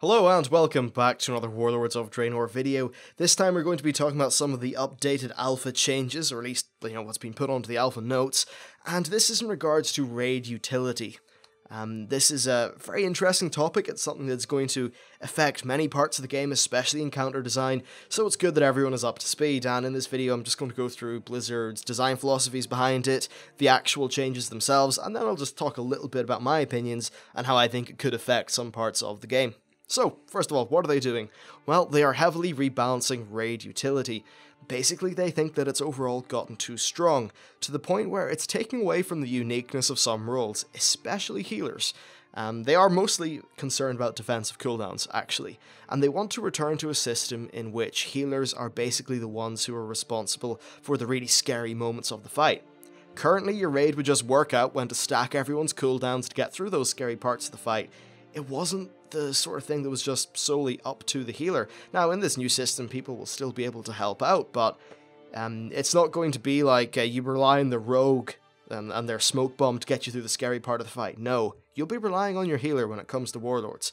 Hello and welcome back to another Warlords of Draenor video. This time we're going to be talking about some of the updated alpha changes, or at least, what's been put onto the alpha notes, and this is in regards to raid utility. This is a very interesting topic. It's something that's going to affect many parts of the game, especially encounter design, so it's good that everyone is up to speed, and in this video I'm just going to go through Blizzard's design philosophies behind it, the actual changes themselves, and then I'll just talk a little bit about my opinions and how I think it could affect some parts of the game. So, first of all, what are they doing? Well, they are heavily rebalancing raid utility. Basically, they think that it's overall gotten too strong, to the point where it's taking away from the uniqueness of some roles, especially healers. They are mostly concerned about defensive cooldowns, actually, and they want to return to a system in which healers are basically the ones who are responsible for the really scary moments of the fight. Currently, your raid would just work out when to stack everyone's cooldowns to get through those scary parts of the fight. It wasn't the sort of thing that was just solely up to the healer. Now, in this new system, people will still be able to help out, but it's not going to be like you rely on the rogue and their smoke bomb to get you through the scary part of the fight. No, you'll be relying on your healer when it comes to Warlords.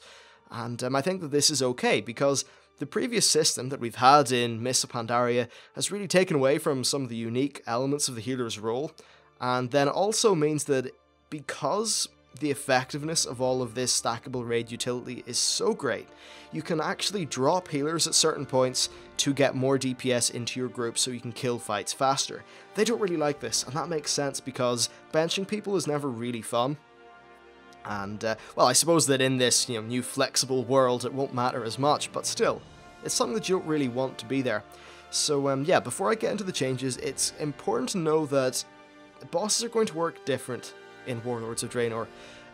And I think that this is okay, because the previous system that we've had in Mists of Pandaria has really taken away from some of the unique elements of the healer's role, and then also means that because the effectiveness of all of this stackable raid utility is so great, you can actually drop healers at certain points to get more DPS into your group so you can kill fights faster. They don't really like this, and that makes sense because benching people is never really fun. And, well, I suppose that in this new flexible world it won't matter as much, but still, it's something that you don't really want to be there. So, yeah, before I get into the changes, it's important to know that bosses are going to work different in Warlords of Draenor.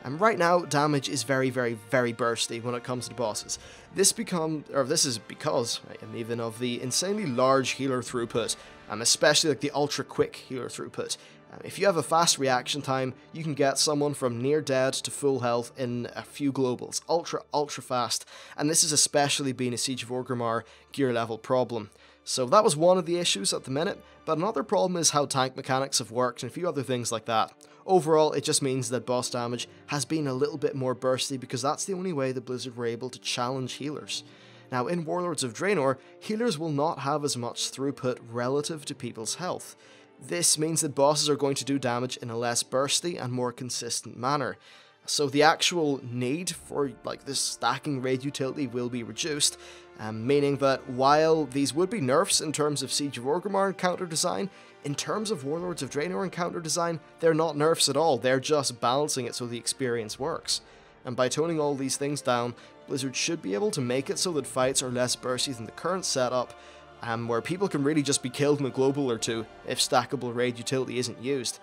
And right now, damage is very, very, very bursty when it comes to bosses. This is because even of the insanely large healer throughput, especially like the ultra quick healer throughput. If you have a fast reaction time, you can get someone from near dead to full health in a few globals. Ultra fast. And this has especially been a Siege of Orgrimmar gear level problem. So that was one of the issues at the minute, but another problem is how tank mechanics have worked and a few other things like that. Overall, it just means that boss damage has been a little bit more bursty because that's the only way that Blizzard were able to challenge healers. Now, in Warlords of Draenor, healers will not have as much throughput relative to people's health. This means that bosses are going to do damage in a less bursty and more consistent manner. So the actual need for this stacking raid utility will be reduced, meaning that while these would be nerfs in terms of Siege of Orgrimmar encounter design, in terms of Warlords of Draenor encounter design, they're not nerfs at all, they're just balancing it so the experience works. And by toning all these things down, Blizzard should be able to make it so that fights are less bursty than the current setup, where people can really just be killed in a global or two if stackable raid utility isn't used.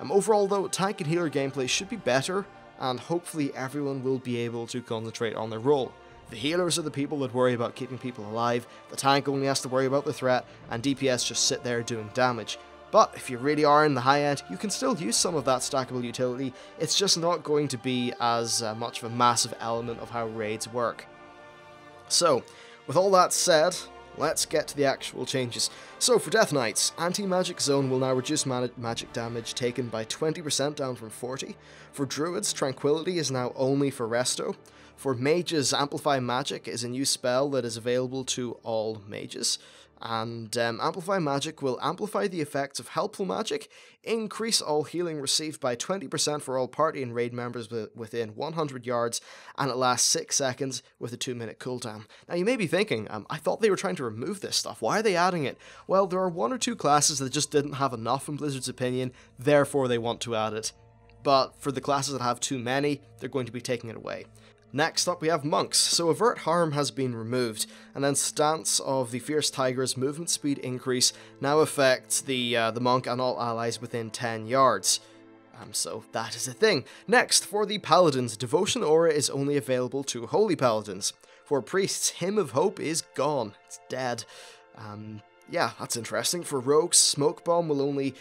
Overall though, tank and healer gameplay should be better, and hopefully everyone will be able to concentrate on their role. The healers are the people that worry about keeping people alive, the tank only has to worry about the threat, and DPS just sit there doing damage. But if you really are in the high end, you can still use some of that stackable utility, it's just not going to be as much of a massive element of how raids work. So, with all that said, let's get to the actual changes. So for Death Knights, Anti-Magic Zone will now reduce magic damage taken by 20% down from 40%. For Druids, Tranquility is now only for Resto. For Mages, Amplify Magic is a new spell that is available to all mages. And Amplify Magic will amplify the effects of helpful magic, increase all healing received by 20% for all party and raid members within 100 yards, and it lasts 6 seconds with a 2-minute cooldown. Now you may be thinking, I thought they were trying to remove this stuff, why are they adding it? Well, there are 1 or 2 classes that just didn't have enough in Blizzard's opinion, therefore they want to add it. But for the classes that have too many, they're going to be taking it away. Next up we have Monks. So Avert Harm has been removed, and then Stance of the Fierce Tiger's movement speed increase now affects the Monk and all allies within 10 yards. So that is a thing. Next, for the Paladins, Devotion Aura is only available to Holy Paladins. For Priests, Hymn of Hope is gone. It's dead. Yeah, that's interesting. For Rogues, Smoke Bomb will only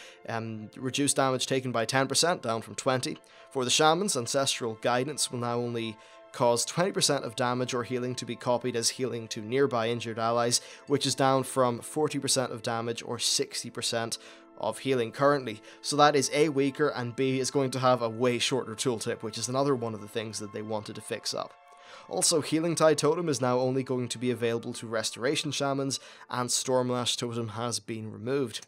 reduce damage taken by 10%, down from 20%. For the Shamans, Ancestral Guidance will now only cause 20% of damage or healing to be copied as healing to nearby injured allies, which is down from 40% of damage or 60% of healing currently. So that is A, weaker, and B, is going to have a way shorter tooltip, which is another one of the things that they wanted to fix up. Also, Healing Tide Totem is now only going to be available to Restoration Shamans, and Stormlash Totem has been removed.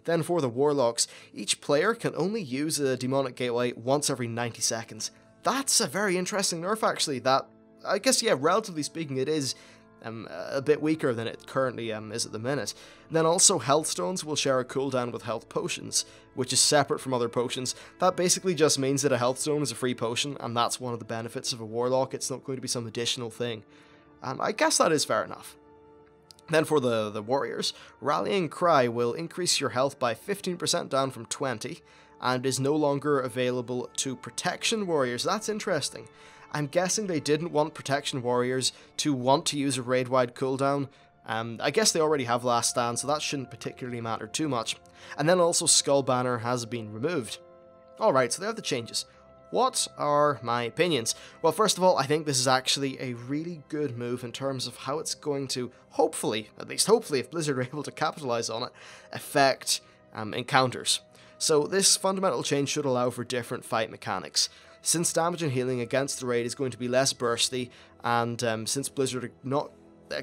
Then for the Warlocks, each player can only use a Demonic Gateway once every 90 seconds. That's a very interesting nerf actually, that, I guess, yeah, relatively speaking it is a bit weaker than it currently is at the minute. Then also Health Stones will share a cooldown with Health Potions, which is separate from other potions. That basically just means that a Health Stone is a free potion, and that's one of the benefits of a Warlock. It's not going to be some additional thing. I guess that is fair enough. Then for the Warriors, Rallying Cry will increase your health by 15% down from 20, and is no longer available to Protection Warriors. That's interesting. I'm guessing they didn't want Protection Warriors to want to use a raid-wide cooldown. I guess they already have Last Stand, so that shouldn't particularly matter too much. And then also Skull Banner has been removed. Alright, so there are the changes. What are my opinions? Well, first of all, I think this is actually a really good move in terms of how it's going to, hopefully, at least hopefully, if Blizzard are able to capitalize on it, affect encounters. So this fundamental change should allow for different fight mechanics. Since damage and healing against the raid is going to be less bursty, and since Blizzard are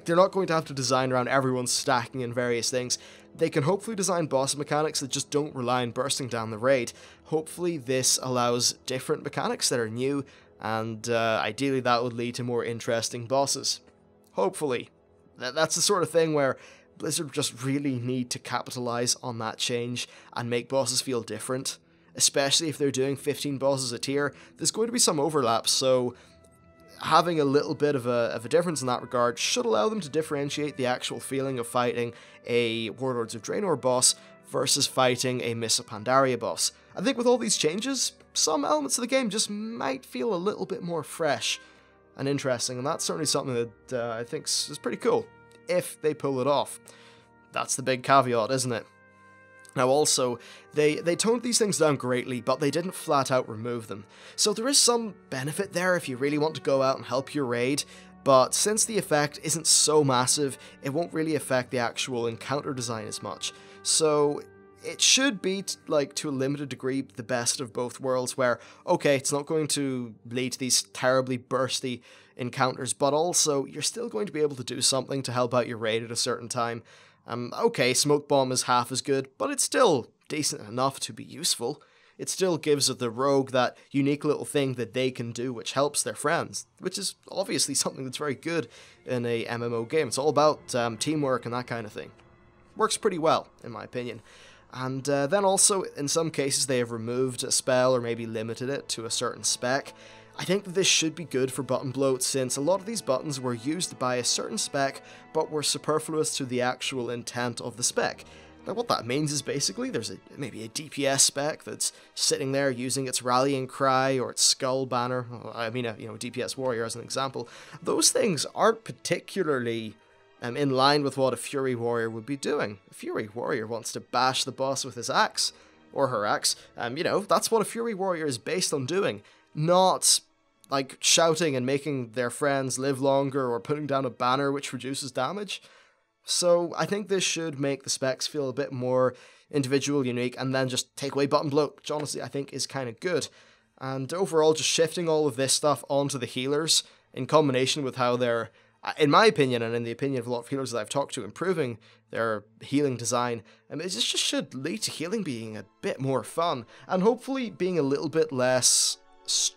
they're not going to have to design around everyone stacking in various things, they can hopefully design boss mechanics that just don't rely on bursting down the raid. Hopefully this allows different mechanics that are new, and ideally that would lead to more interesting bosses. Hopefully. That's the sort of thing where Blizzard just really need to capitalize on that change and make bosses feel different. Especially if they're doing 15 bosses a tier, there's going to be some overlap, so having a little bit of a difference in that regard should allow them to differentiate the actual feeling of fighting a Warlords of Draenor boss versus fighting a Mists of Pandaria boss. I think with all these changes, some elements of the game just might feel a little bit more fresh and interesting, and that's certainly something that I think is pretty cool, if they pull it off. That's the big caveat, isn't it? Now also, they toned these things down greatly, but they didn't flat out remove them. So there is some benefit there if you really want to go out and help your raid, but since the effect isn't so massive, it won't really affect the actual encounter design as much. So it should be, to a limited degree, the best of both worlds, where, okay, it's not going to lead to these terribly bursty encounters, but also you're still going to be able to do something to help out your raid at a certain time. Okay, Smoke Bomb is half as good, but it's still decent enough to be useful. It still gives the rogue that unique little thing that they can do which helps their friends, which is obviously something that's very good in a MMO game. It's all about teamwork and that kind of thing. Works pretty well, in my opinion. And then also, in some cases, they have removed a spell or maybe limited it to a certain spec. I think that this should be good for button bloat, since a lot of these buttons were used by a certain spec, but were superfluous to the actual intent of the spec. Now what that means is basically there's maybe a DPS spec that's sitting there using its Rallying Cry or its Skull Banner, I mean a DPS Warrior as an example. Those things aren't particularly in line with what a Fury Warrior would be doing. A Fury Warrior wants to bash the boss with his axe, or her axe, that's what a Fury Warrior is based on doing. Not like shouting and making their friends live longer or putting down a banner which reduces damage. So I think this should make the specs feel a bit more individual, unique, and then just take away button bloat, which honestly I think is kind of good. And overall, just shifting all of this stuff onto the healers in combination with how they're, in my opinion and in the opinion of a lot of healers that I've talked to, improving their healing design, it just should lead to healing being a bit more fun and hopefully being a little bit less,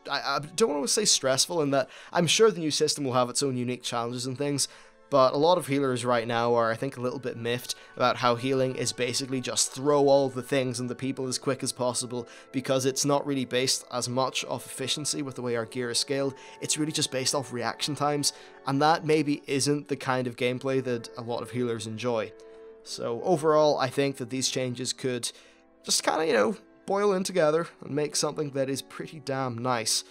I don't want to say stressful, in that I'm sure the new system will have its own unique challenges and things, but a lot of healers right now are, I think, a little bit miffed about how healing is basically just throw all the things and the people as quick as possible, because it's not really based as much off efficiency with the way our gear is scaled, it's really just based off reaction times, and that maybe isn't the kind of gameplay that a lot of healers enjoy. So overall, I think that these changes could just kind of, boil in together and make something that is pretty damn nice.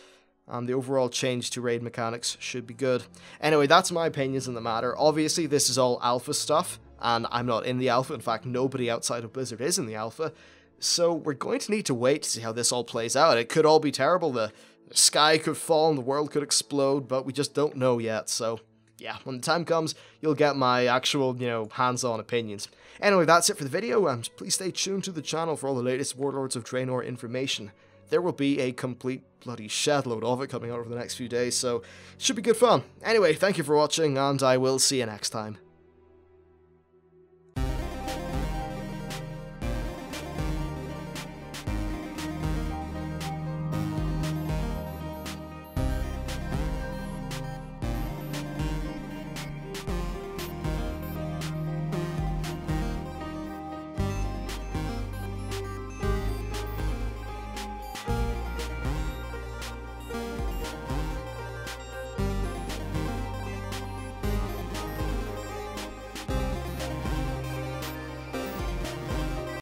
And the overall change to raid mechanics should be good. Anyway, that's my opinions on the matter. Obviously, this is all alpha stuff, and I'm not in the alpha. In fact, nobody outside of Blizzard is in the alpha. So we're going to need to wait to see how this all plays out. It could all be terrible. The sky could fall and the world could explode, but we just don't know yet. So yeah, when the time comes, you'll get my actual, hands-on opinions. Anyway, that's it for the video, and please stay tuned to the channel for all the latest Warlords of Draenor information. there will be a complete bloody shed-load of it coming out over the next few days, so it should be good fun. Anyway, thank you for watching, and I will see you next time.